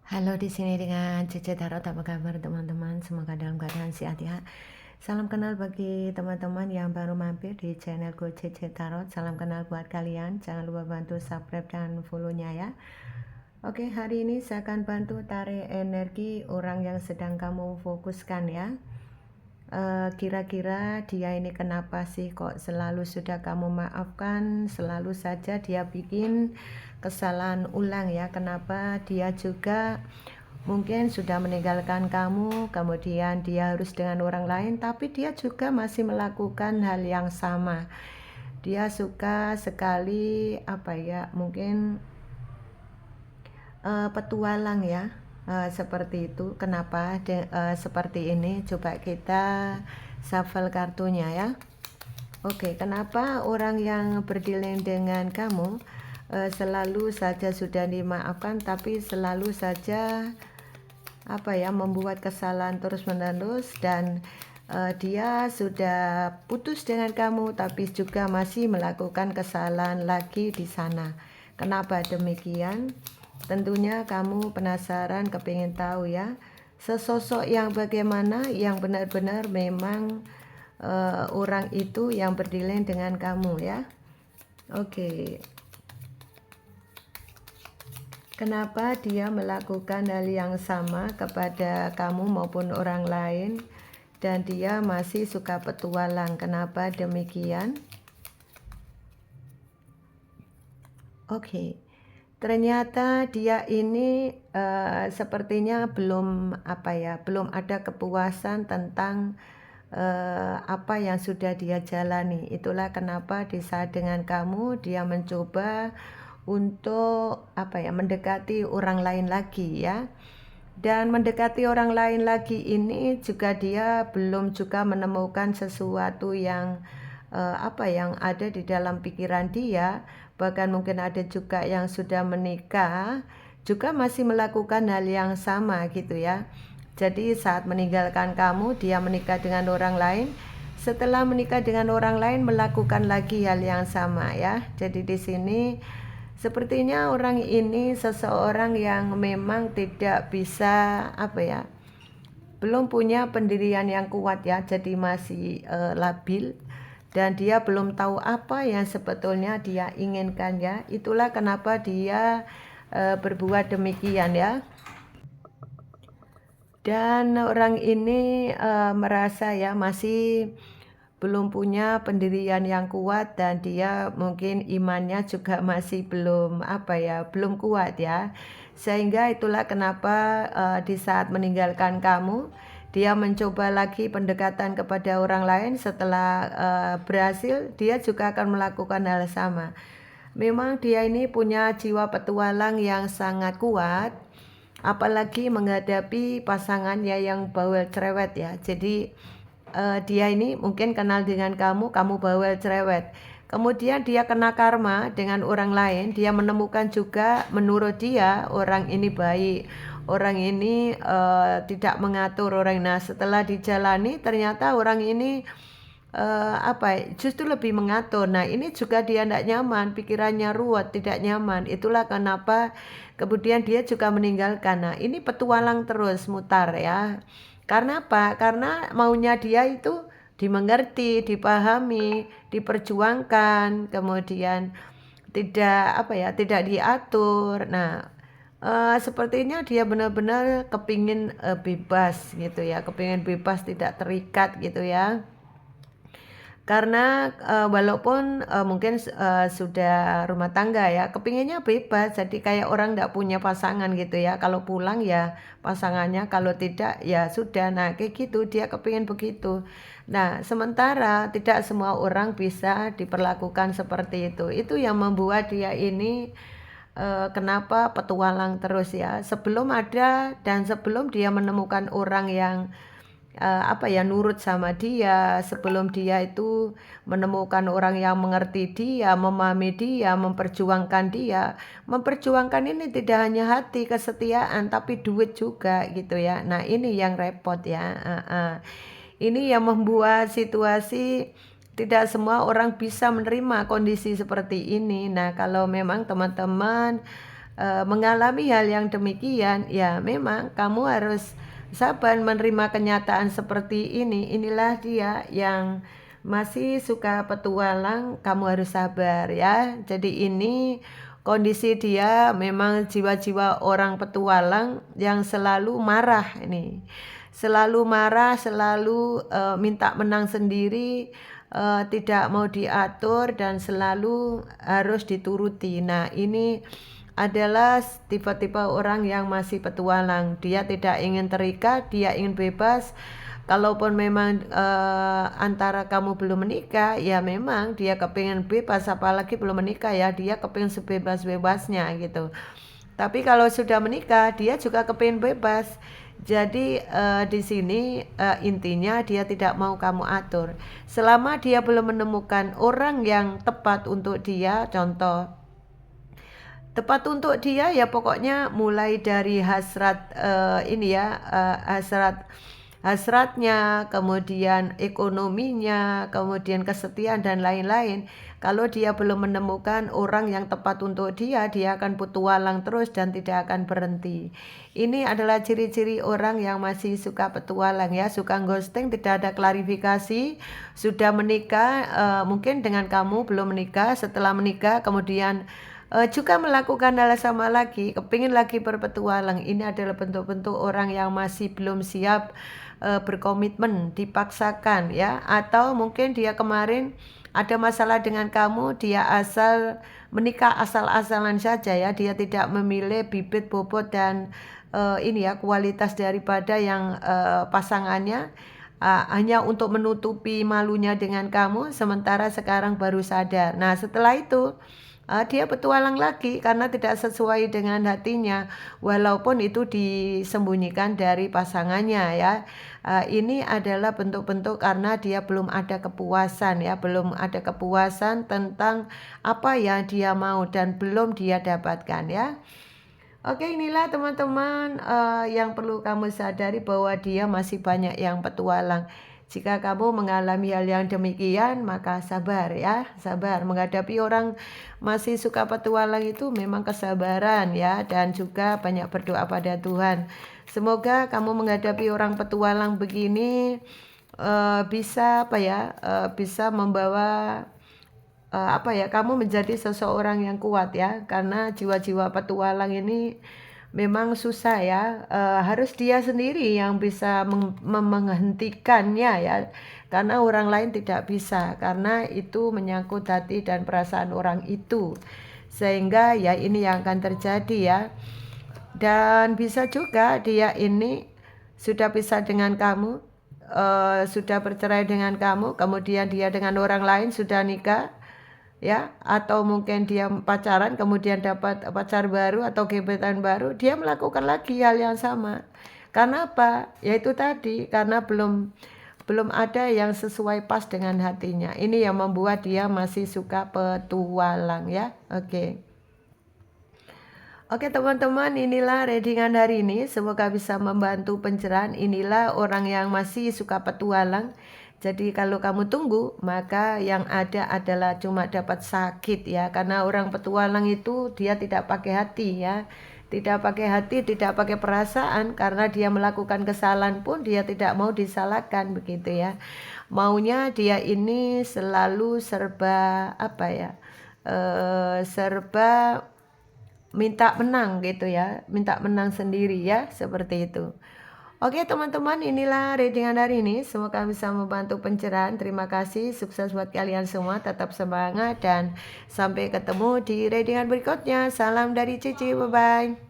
Halo, di sini dengan Cece Tarot. Apa kabar teman-teman? Semoga dalam keadaan sehat ya. Salam kenal bagi teman-teman yang baru mampir di channelku Cece Tarot. Salam kenal buat kalian. Jangan lupa bantu subscribe dan follow-nya ya. Oke, hari ini saya akan bantu tarik energi orang yang sedang kamu fokuskan ya. Kira-kira dia ini kenapa sih kok selalu sudah kamu maafkan, selalu saja dia bikin kesalahan ulang ya. Kenapa dia juga mungkin sudah meninggalkan kamu, kemudian dia harus dengan orang lain, tapi dia juga masih melakukan hal yang sama. Dia suka sekali mungkin petualang ya. Seperti itu. Kenapa seperti ini? Coba kita shuffle kartunya ya. Oke, kenapa orang yang berdealing dengan kamu selalu saja sudah dimaafkan, tapi selalu saja membuat kesalahan terus-menerus, dan dia sudah putus dengan kamu, tapi juga masih melakukan kesalahan lagi di sana. Kenapa demikian? Tentunya kamu penasaran, kepingin tahu ya, sesosok yang bagaimana yang benar-benar memang orang itu yang berdealing dengan kamu ya. Oke. Kenapa dia melakukan hal yang sama kepada kamu maupun orang lain, dan dia masih suka petualang? Kenapa demikian? Oke. Ternyata dia ini sepertinya belum ada kepuasan tentang apa yang sudah dia jalani. Itulah kenapa di saat dengan kamu dia mencoba untuk mendekati orang lain lagi ya. Dan mendekati orang lain lagi ini juga dia belum juga menemukan sesuatu yang yang ada di dalam pikiran dia. Bahkan mungkin ada juga yang sudah menikah juga masih melakukan hal yang sama gitu ya. Jadi saat meninggalkan kamu, dia menikah dengan orang lain. Setelah menikah dengan orang lain, melakukan lagi hal yang sama ya. Jadi di sini sepertinya orang ini seseorang yang memang tidak bisa belum punya pendirian yang kuat ya. Jadi masih labil, dan dia belum tahu apa yang sebetulnya dia inginkan ya. Itulah kenapa dia berbuat demikian ya. Dan orang ini merasa ya masih belum punya pendirian yang kuat, dan dia mungkin imannya juga masih belum kuat ya. Sehingga itulah kenapa di saat meninggalkan kamu, dia mencoba lagi pendekatan kepada orang lain. Setelah berhasil, dia juga akan melakukan hal sama. Memang dia ini punya jiwa petualang yang sangat kuat, apalagi menghadapi pasangannya yang bawel cerewet ya. Jadi dia ini mungkin kenal dengan kamu, kamu bawel cerewet. Kemudian dia kena karma dengan orang lain, dia menemukan juga menurut dia orang ini baik, orang ini tidak mengatur orang. Nah, setelah dijalani ternyata orang ini justru lebih mengatur. Nah, ini juga dia tidak nyaman, pikirannya ruwet, tidak nyaman. Itulah kenapa kemudian dia juga meninggalkan. Nah, ini petualang terus mutar ya. Karena apa? Karena maunya dia itu dimengerti, dipahami, diperjuangkan, kemudian tidak diatur. Nah, sepertinya dia benar-benar kepingin bebas gitu ya, kepingin bebas, tidak terikat gitu ya. Karena walaupun mungkin sudah rumah tangga ya, kepinginnya bebas, jadi kayak orang tidak punya pasangan gitu ya. Kalau pulang ya pasangannya, kalau tidak ya sudah. Nah, kayak gitu, dia kepingin begitu. Nah, sementara tidak semua orang bisa diperlakukan seperti itu. Itu yang membuat dia ini kenapa petualang terus ya. Sebelum ada dan sebelum dia menemukan orang yang nurut sama dia, sebelum dia itu menemukan orang yang mengerti dia, memahami dia, memperjuangkan ini tidak hanya hati kesetiaan, tapi duit juga gitu ya. Nah, ini yang repot ya. Ini yang membuat situasi tidak semua orang bisa menerima kondisi seperti ini. Nah, kalau memang teman-teman mengalami hal yang demikian, ya memang kamu harus sabar menerima kenyataan seperti ini. Inilah dia yang masih suka petualang, kamu harus sabar ya. Jadi ini kondisi dia memang jiwa-jiwa orang petualang yang selalu marah ini. Selalu marah, selalu minta menang sendiri, tidak mau diatur dan selalu harus dituruti. Nah, ini adalah tipe-tipe orang yang masih petualang. Dia tidak ingin terikat, dia ingin bebas. Kalaupun memang antara kamu belum menikah, ya memang dia kepingin bebas, apalagi belum menikah ya, dia kepingin sebebas-bebasnya gitu. Tapi kalau sudah menikah, dia juga kepingin bebas. Jadi di sini intinya dia tidak mau kamu atur. Selama dia belum menemukan orang yang tepat untuk dia, contoh tepat untuk dia ya pokoknya mulai dari hasrat hasratnya, kemudian ekonominya, kemudian kesetiaan dan lain-lain. Kalau dia belum menemukan orang yang tepat untuk dia akan petualang terus dan tidak akan berhenti. Ini adalah ciri-ciri orang yang masih suka petualang ya, suka ghosting, tidak ada klarifikasi, sudah menikah, mungkin dengan kamu belum menikah, setelah menikah kemudian juga melakukan hal sama lagi, kepingin lagi berpetualang. Ini adalah bentuk-bentuk orang yang masih belum siap berkomitmen, dipaksakan ya. Atau mungkin dia kemarin ada masalah dengan kamu, dia asal menikah asal-asalan saja ya. Dia tidak memilih bibit, bobot dan kualitas daripada yang pasangannya. Hanya untuk menutupi malunya dengan kamu, sementara sekarang baru sadar. Nah, setelah itu dia petualang lagi karena tidak sesuai dengan hatinya, walaupun itu disembunyikan dari pasangannya ya. Ini adalah bentuk-bentuk karena dia belum ada kepuasan ya, belum ada kepuasan tentang apa yang dia mau dan belum dia dapatkan ya. Oke, inilah teman-teman yang perlu kamu sadari bahwa dia masih banyak yang petualang. Jika kamu mengalami hal yang demikian, maka sabar ya, sabar. Menghadapi orang masih suka petualang itu memang kesabaran ya, dan juga banyak berdoa pada Tuhan. Semoga kamu menghadapi orang petualang begini bisa bisa membawa kamu menjadi seseorang yang kuat ya, karena jiwa-jiwa petualang ini memang susah ya, harus dia sendiri yang bisa menghentikannya ya, karena orang lain tidak bisa, karena itu menyangkut hati dan perasaan orang itu, sehingga ya ini yang akan terjadi ya. Dan bisa juga dia ini sudah pisah dengan kamu, sudah bercerai dengan kamu, kemudian dia dengan orang lain sudah nikah ya, atau mungkin dia pacaran kemudian dapat pacar baru atau gebetan baru, dia melakukan lagi hal yang sama. Karena apa? Yaitu tadi, karena belum ada yang sesuai pas dengan hatinya. Ini yang membuat dia masih suka petualang ya. Oke teman-teman, inilah readingan hari ini. Semoga bisa membantu pencerahan. Inilah orang yang masih suka petualang. Jadi kalau kamu tunggu, maka yang ada adalah cuma dapat sakit ya. Karena orang petualang itu dia tidak pakai hati ya. Tidak pakai hati, tidak pakai perasaan. Karena dia melakukan kesalahan pun dia tidak mau disalahkan begitu ya. Maunya dia ini selalu serba serba minta menang gitu ya, minta menang sendiri ya, seperti itu. Oke teman-teman, inilah readingan hari ini, semoga bisa membantu pencerahan. Terima kasih, sukses buat kalian semua, tetap semangat dan sampai ketemu di readingan berikutnya. Salam dari Cici, bye bye.